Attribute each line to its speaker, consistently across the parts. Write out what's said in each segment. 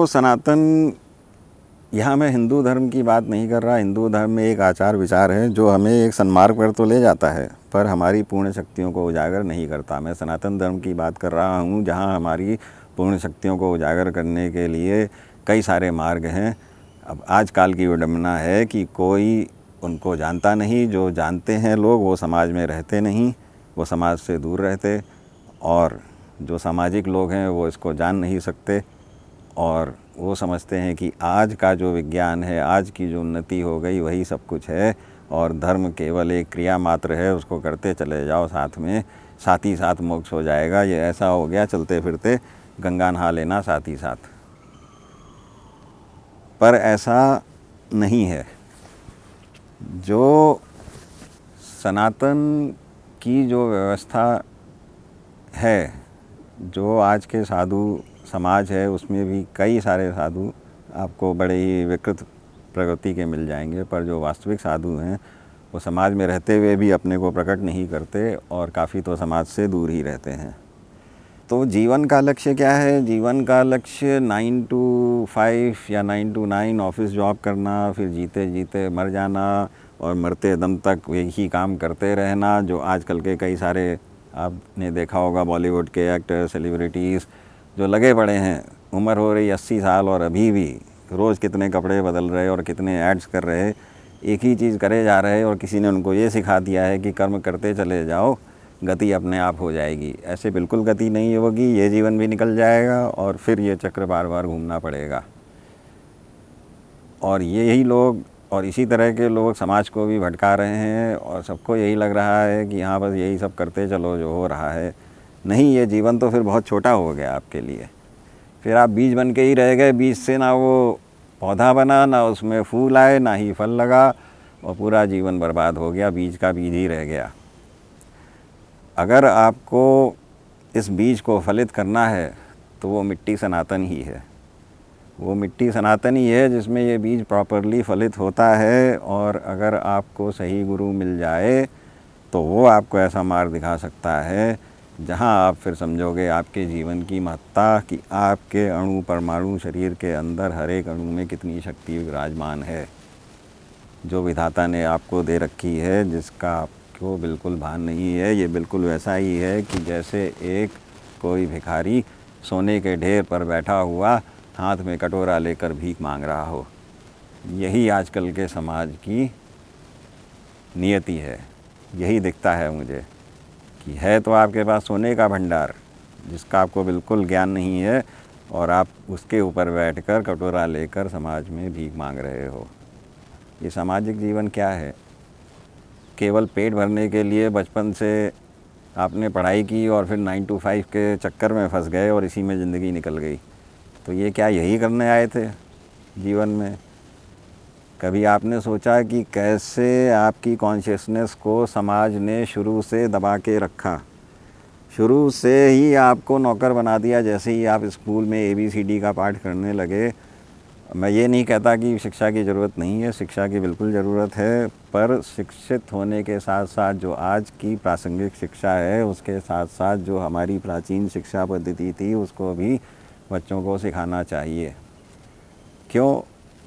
Speaker 1: सनातन, यहाँ मैं हिंदू धर्म की बात नहीं कर रहा। हिंदू धर्म में एक आचार विचार है जो हमें एक सन्मार्ग पर तो ले जाता है, पर हमारी पूर्ण शक्तियों को उजागर नहीं करता। मैं सनातन धर्म की बात कर रहा हूँ जहाँ हमारी पूर्ण शक्तियों को उजागर करने के लिए कई सारे मार्ग हैं। अब आजकल की विडंबना है कि कोई उनको जानता नहीं, जो जानते हैं लोग वो समाज में रहते नहीं, वो समाज से दूर रहते, और जो सामाजिक लोग हैं वो इसको जान नहीं सकते और वो समझते हैं कि आज का जो विज्ञान है, आज की जो उन्नति हो गई वही सब कुछ है और धर्म केवल एक क्रिया मात्र है, उसको करते चले जाओ, साथ ही साथ मोक्ष हो जाएगा। ये ऐसा हो गया चलते फिरते गंगा नहा लेना साथ ही साथ। पर ऐसा नहीं है। जो सनातन की जो व्यवस्था है, जो आज के साधु समाज है, उसमें भी कई सारे साधु आपको बड़े ही विकृत प्रकृति के मिल जाएंगे, पर जो वास्तविक साधु हैं वो समाज में रहते हुए भी अपने को प्रकट नहीं करते और काफ़ी तो समाज से दूर ही रहते हैं। तो जीवन का लक्ष्य क्या है? जीवन का लक्ष्य 9 to 5 या 9 to 9 ऑफिस जॉब करना, फिर जीते जीते मर जाना और मरते दम तक यही काम करते रहना। जो आजकल के कई सारे आपने देखा होगा बॉलीवुड के एक्टर, सेलिब्रिटीज़ जो लगे पड़े हैं, उम्र हो रही 80 साल और अभी भी रोज़ कितने कपड़े बदल रहे और कितने एड्स कर रहे, एक ही चीज़ करे जा रहे और किसी ने उनको ये सिखा दिया है कि कर्म करते चले जाओ, गति अपने आप हो जाएगी। ऐसे बिल्कुल गति नहीं होगी, ये जीवन भी निकल जाएगा और फिर ये चक्र बार बार घूमना पड़ेगा। और यही लोग और इसी तरह के लोग समाज को भी भटका रहे हैं और सबको यही लग रहा है कि हाँ बस यही सब करते चलो जो हो रहा है। नहीं, ये जीवन तो फिर बहुत छोटा हो गया आपके लिए। फिर आप बीज बन के ही रह गए, बीज से ना वो पौधा बना, ना उसमें फूल आए, ना ही फल लगा और पूरा जीवन बर्बाद हो गया, बीज का बीज ही रह गया। अगर आपको इस बीज को फलित करना है तो वो मिट्टी सनातन ही है। वो मिट्टी सनातन ही है जिसमें ये बीज प्रॉपरली फलित होता है। और अगर आपको सही गुरु मिल जाए तो वो आपको ऐसा मार्ग दिखा सकता है जहाँ आप फिर समझोगे आपके जीवन की महत्ता, कि आपके अणु परमाणु शरीर के अंदर हर एक अणु में कितनी शक्ति विराजमान है, जो विधाता ने आपको दे रखी है, जिसका आपको बिल्कुल भान नहीं है। ये बिल्कुल वैसा ही है कि जैसे एक कोई भिखारी सोने के ढेर पर बैठा हुआ हाथ में कटोरा लेकर भीख मांग रहा हो। यही आजकल के समाज की नियति है। यही दिखता है मुझे कि है तो आपके पास सोने का भंडार जिसका आपको बिल्कुल ज्ञान नहीं है और आप उसके ऊपर बैठकर कटोरा लेकर समाज में भीख मांग रहे हो। ये सामाजिक जीवन क्या है? केवल पेट भरने के लिए बचपन से आपने पढ़ाई की और फिर 9 to 5 के चक्कर में फंस गए और इसी में ज़िंदगी निकल गई। तो ये क्या यही करने आए थे जीवन में? कभी आपने सोचा कि कैसे आपकी कॉन्शियसनेस को समाज ने शुरू से दबा के रखा? शुरू से ही आपको नौकर बना दिया। जैसे ही आप स्कूल में ABCD का पाठ करने लगे, मैं ये नहीं कहता कि शिक्षा की ज़रूरत नहीं है, शिक्षा की बिल्कुल ज़रूरत है, पर शिक्षित होने के साथ साथ जो आज की प्रासंगिक शिक्षा है उसके साथ साथ जो हमारी प्राचीन शिक्षा पद्धति थी उसको भी बच्चों को सिखाना चाहिए। क्यों?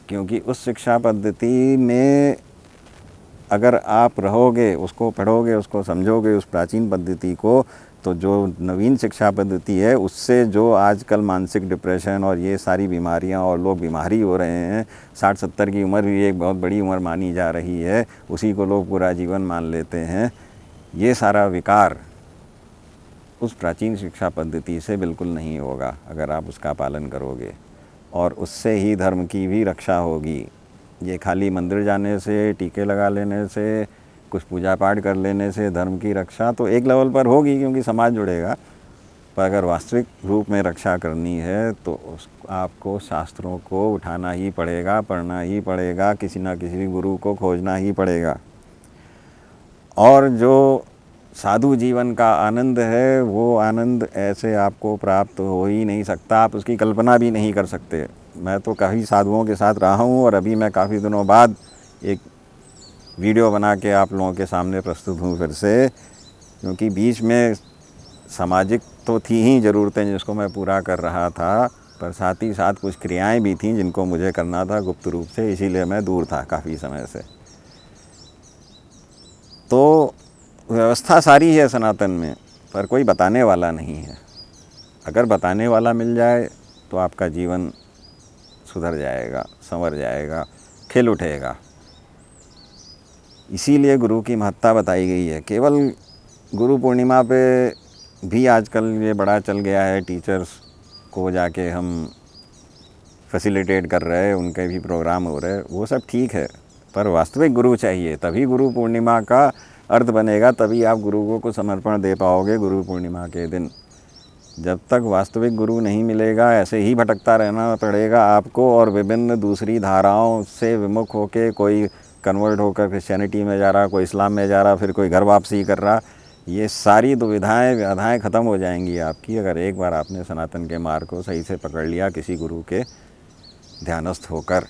Speaker 1: क्योंकि उस शिक्षा पद्धति में अगर आप रहोगे, उसको पढ़ोगे, उसको समझोगे, उस प्राचीन पद्धति को, तो जो नवीन शिक्षा पद्धति है उससे जो आजकल मानसिक डिप्रेशन और ये सारी बीमारियां और लोग बीमारी हो रहे हैं, 60-70 की उम्र भी एक बहुत बड़ी उम्र मानी जा रही है, उसी को लोग पूरा जीवन मान लेते हैं। ये सारा विकार उस प्राचीन शिक्षा पद्धति से बिल्कुल नहीं होगा अगर आप उसका पालन करोगे, और उससे ही धर्म की भी रक्षा होगी। ये खाली मंदिर जाने से, टीके लगा लेने से, कुछ पूजा पाठ कर लेने से धर्म की रक्षा तो एक लेवल पर होगी क्योंकि समाज जुड़ेगा, पर अगर वास्तविक रूप में रक्षा करनी है तो आपको शास्त्रों को उठाना ही पड़ेगा, पढ़ना ही पड़ेगा, किसी न किसी गुरु को खोजना ही पड़ेगा। और जो साधु जीवन का आनंद है वो आनंद ऐसे आपको प्राप्त हो ही नहीं सकता, आप उसकी कल्पना भी नहीं कर सकते। मैं तो काफ़ी साधुओं के साथ रहा हूँ और अभी मैं काफ़ी दिनों बाद एक वीडियो बना के आप लोगों के सामने प्रस्तुत हूँ फिर से, क्योंकि बीच में सामाजिक तो थी ही ज़रूरतें जिसको मैं पूरा कर रहा था, पर साथ ही साथ कुछ क्रियाएं भी थीं जिनको मुझे करना था गुप्त रूप से, इसीलिए मैं दूर था काफ़ी समय से। तो व्यवस्था सारी है सनातन में, पर कोई बताने वाला नहीं है। अगर बताने वाला मिल जाए तो आपका जीवन सुधर जाएगा, संवर जाएगा, खिल उठेगा। इसीलिए गुरु की महत्ता बताई गई है। केवल गुरु पूर्णिमा पे भी आजकल ये बड़ा चल गया है, टीचर्स को जाके हम फैसिलिटेट कर रहे हैं, उनके भी प्रोग्राम हो रहे हैं, वो सब ठीक है, पर वास्तविक गुरु चाहिए, तभी गुरु पूर्णिमा का अर्थ बनेगा, तभी आप गुरु को समर्पण दे पाओगे गुरु पूर्णिमा के दिन। जब तक वास्तविक गुरु नहीं मिलेगा, ऐसे ही भटकता रहना पड़ेगा आपको, और विभिन्न दूसरी धाराओं से विमुख होके कोई कन्वर्ट होकर क्रिश्चियनिटी में जा रहा, कोई इस्लाम में जा रहा, फिर कोई घर वापसी कर रहा। ये सारी दुविधाएं व्याधाएं ख़त्म हो जाएंगी आपकी, अगर एक बार आपने सनातन के मार्ग को सही से पकड़ लिया किसी गुरु के ध्यानस्थ होकर।